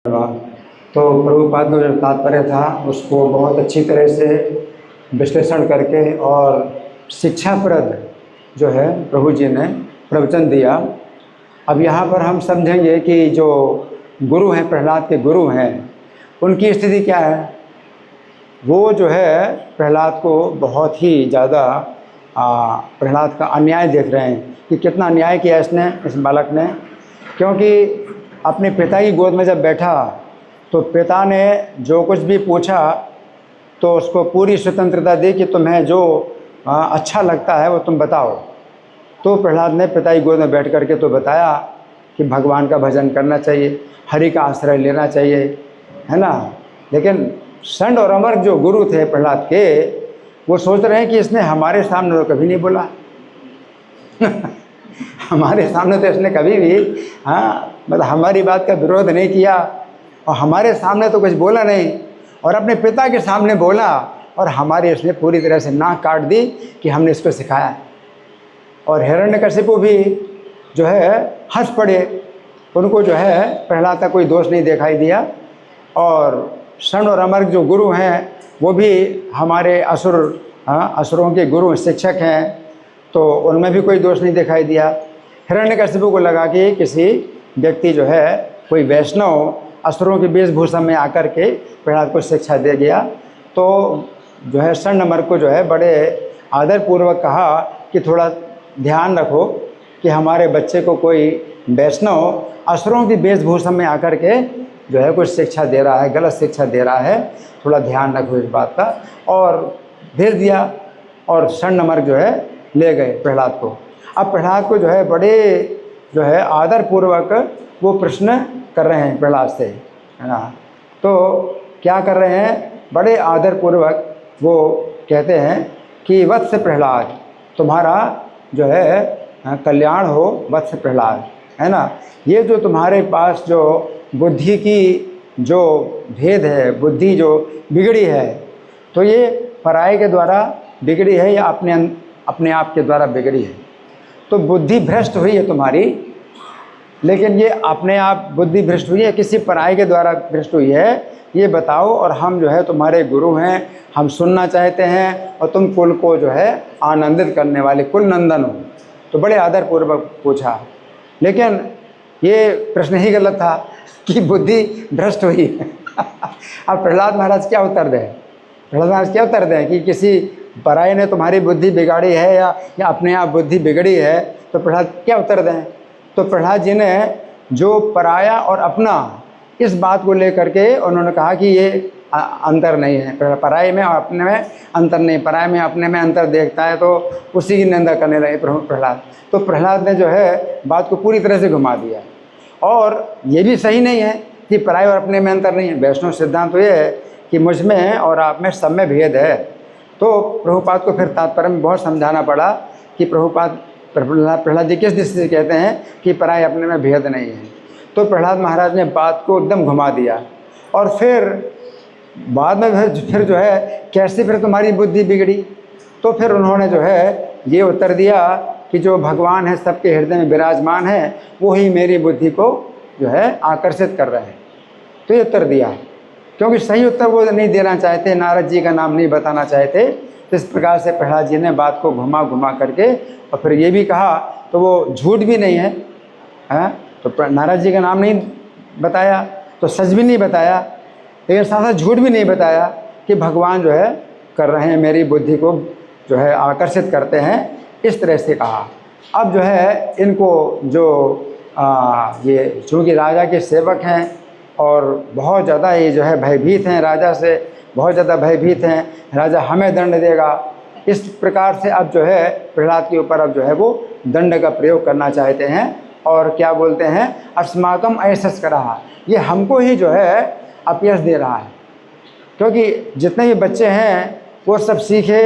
वाह। तो प्रभुपाद का जो तात्पर्य था उसको बहुत अच्छी तरह से विश्लेषण करके और शिक्षाप्रद जो है प्रभु जी ने प्रवचन दिया। अब यहाँ पर हम समझेंगे कि जो गुरु हैं, प्रहलाद के गुरु हैं, उनकी स्थिति क्या है। वो जो है प्रहलाद को बहुत ही ज़्यादा प्रहलाद का अन्याय देख रहे हैं कि कितना अन्याय किया इसने, इस बालक ने। क्योंकि अपने पिता की गोद में जब बैठा तो पिता ने जो कुछ भी पूछा तो उसको पूरी स्वतंत्रता दी कि तुम्हें जो अच्छा लगता है वो तुम बताओ। तो प्रहलाद ने पिता की गोद में बैठ करके तो बताया कि भगवान का भजन करना चाहिए, हरि का आश्रय लेना चाहिए, है ना। लेकिन षंड और अमर जो गुरु थे प्रहलाद के, वो सोच रहे हैं कि इसने हमारे सामने तो कभी नहीं बोला हमारे सामने तो इसने कभी भी मतलब हमारी बात का विरोध नहीं किया और हमारे सामने तो कुछ बोला नहीं, और अपने पिता के सामने बोला और हमारी इसने पूरी तरह से नाक काट दी कि हमने इसको सिखाया। और हिरण्यकशिपु भी जो है हंस पड़े, उनको जो है प्रहलाद का कोई दोष नहीं दिखाई दिया। और षंड और अमर जो गुरु हैं वो भी हमारे असुरों के गुरु शिक्षक हैं, तो उनमें भी कोई दोष नहीं दिखाई दिया। हिरण्यकशिपु को लगा कि किसी व्यक्ति जो है, कोई वैष्णव असुरों की वेशभूषा में आकर के प्रहलाद को शिक्षा दे गया। तो जो है षंड अमर को जो है बड़े आदरपूर्वक कहा कि थोड़ा ध्यान रखो कि हमारे बच्चे को कोई वैष्णव असुरों की वेशभूषा में आकर के जो है कुछ शिक्षा दे रहा है, गलत शिक्षा दे रहा है, थोड़ा ध्यान रखो इस बात का। और भेज दिया और षंड अमर जो है ले गए प्रहलाद को। अब प्रहलाद को जो है बड़े जो है आदरपूर्वक वो प्रश्न कर रहे हैं प्रहलाद से, है ना। तो क्या कर रहे हैं, बड़े आदरपूर्वक वो कहते हैं कि वत्स प्रहलाद, तुम्हारा जो है कल्याण हो वत्स प्रहलाद, है ना। ये जो तुम्हारे पास जो बुद्धि की जो भेद है, बुद्धि जो बिगड़ी है, तो ये पराये के द्वारा बिगड़ी है या अपने आप के द्वारा बिगड़ी है। तो बुद्धि भ्रष्ट हुई है तुम्हारी, लेकिन ये अपने आप बुद्धि भ्रष्ट हुई है, किसी पराये के द्वारा भ्रष्ट हुई है, ये बताओ। और हम जो है तुम्हारे गुरु हैं, हम सुनना चाहते हैं, और तुम कुल को जो है आनंदित करने वाले कुल नंदन हो। तो बड़े आदरपूर्वक पूछा, लेकिन ये प्रश्न ही गलत था कि बुद्धि भ्रष्ट हुई अब प्रहलाद महाराज क्या उत्तर दें, प्रहलाद महाराज क्या उत्तर दें कि किसी पराये ने तुम्हारी बुद्धि बिगाड़ी है या अपने आप बुद्धि बिगड़ी है, तो प्रहलाद क्या उत्तर दें। तो प्रहलाद जी ने जो पराया और अपना, इस बात को लेकर के उन्होंने कहा कि ये अंतर नहीं है, पराये में और अपने में अंतर नहीं, पराये में अपने में अंतर देखता है तो उसी की निंदा करने लगे प्रहलाद। तो प्रहलाद ने जो है बात को पूरी तरह से घुमा दिया। और ये भी सही नहीं है कि पराये और अपने में अंतर नहीं है। वैष्णव सिद्धांत तो ये है कि मुझ में और आप में सब में भेद है। तो प्रभुपाद को फिर तात्पर्य में बहुत समझाना पड़ा कि प्रहलाद जी किस दृष्टि से कहते हैं कि पराये अपने में भेद नहीं है। तो प्रहलाद महाराज ने बात को एकदम घुमा दिया। और फिर बाद में फिर जो है कैसे फिर तुम्हारी बुद्धि बिगड़ी, तो फिर उन्होंने जो है ये उत्तर दिया कि जो भगवान है सबके हृदय में विराजमान है, वो ही मेरी बुद्धि को जो है आकर्षित कर रहे हैं। तो ये उत्तर दिया, क्योंकि सही उत्तर वो नहीं देना चाहते, नारद जी का नाम नहीं बताना चाहते। तो इस प्रकार से प्रहलाद जी ने बात को घुमा करके और फिर ये भी कहा, तो वो झूठ भी नहीं है, तो नारद जी का नाम नहीं बताया तो सच भी नहीं बताया, लेकिन साथ साथ झूठ भी नहीं बताया कि भगवान जो है कर रहे हैं, मेरी बुद्धि को जो है आकर्षित करते हैं, इस तरह से कहा। अब जो है इनको जो ये चूँकि राजा के सेवक हैं और बहुत ज़्यादा ये जो है भयभीत हैं, राजा से बहुत ज़्यादा भयभीत हैं, राजा हमें दंड देगा, इस प्रकार से अब जो है प्रहलाद के ऊपर अब जो है वो दंड का प्रयोग करना चाहते हैं। और क्या बोलते हैं, अस्माकम ऐसस कर रहा, ये हमको ही जो है अपयश दे रहा है। क्योंकि जितने भी बच्चे हैं वो सब सीखे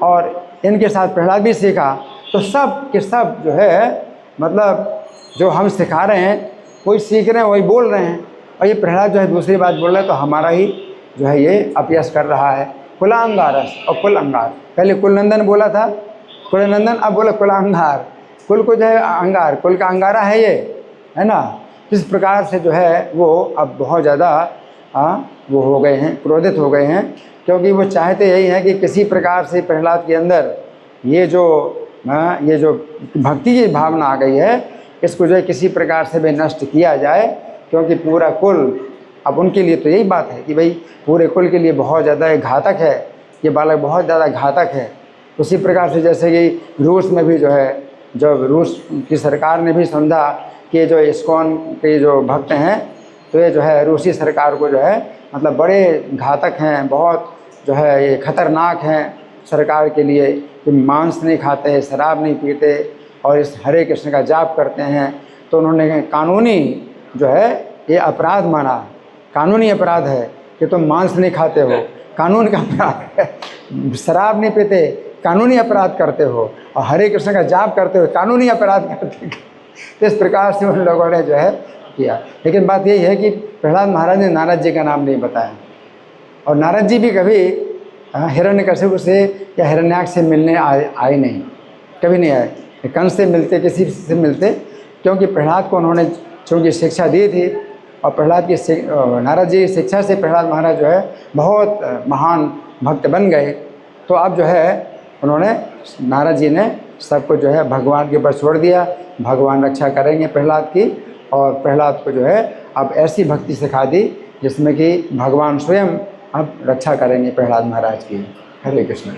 और इनके साथ प्रहलाद भी सीखा, तो सब के सब जो है मतलब जो हम सिखा रहे हैं वही सीख रहे हैं, वही बोल रहे हैं। और ये प्रहलाद जो है दूसरी बात बोल रहा है, तो हमारा ही जो है ये अपयश कर रहा है। कुलांगारस और कुल अंगार, पहले कुलनंदन बोला था, कुलनंदन, अब बोला कुलांगार। कुल को जो है अंगार, कुल का अंगारा है ये, है ना। इस प्रकार से जो है वो अब बहुत ज़्यादा वो हो गए हैं, क्रोधित हो गए हैं, क्योंकि वो चाहते यही हैं कि किसी प्रकार से प्रहलाद के अंदर ये जो भक्ति की भावना आ गई है, इसको जो है किसी प्रकार से भी नष्ट किया जाए, क्योंकि पूरा कुल, अब उनके लिए तो यही बात है कि भाई पूरे कुल के लिए बहुत ज़्यादा घातक है, ये बालक बहुत ज़्यादा घातक है। उसी प्रकार से जैसे कि रूस में भी जो है, जब रूस की सरकार ने भी समझा कि जो इस्कॉन के जो भक्त हैं, तो ये जो है रूसी सरकार को जो है मतलब बड़े घातक हैं, बहुत जो है ये खतरनाक हैं सरकार के लिए, कि मांस नहीं खाते, शराब नहीं पीते और इस हरे कृष्ण का जाप करते हैं। तो उन्होंने कानूनी जो है ये अपराध माना, कानूनी अपराध है कि तुम मांस नहीं खाते हो, कानून का अपराध है। शराब नहीं पीते, कानूनी अपराध करते हो, और हरे कृष्ण का जाप करते हो, कानूनी अपराध करते हो। तो इस प्रकार से उन लोगों ने जो है किया। लेकिन बात यही है कि प्रहलाद महाराज ने नारद जी का नाम नहीं बताया, और नारद जी भी कभी हिरण्यकशिपु से या हिरण्याक्ष से मिलने आए नहीं, कभी नहीं आए। कंस से मिलते, किसी से मिलते, क्योंकि प्रहलाद को उन्होंने चूँकि शिक्षा दी थी, और प्रहलाद की नारद जी की शिक्षा से प्रहलाद महाराज जो है बहुत महान भक्त बन गए। तो अब जो है उन्होंने, नारद जी ने सबको जो है भगवान के ऊपर छोड़ दिया, भगवान रक्षा करेंगे प्रहलाद की, और प्रहलाद को जो है अब ऐसी भक्ति सिखा दी जिसमें कि भगवान स्वयं अब रक्षा करेंगे प्रहलाद महाराज की। हरे कृष्ण।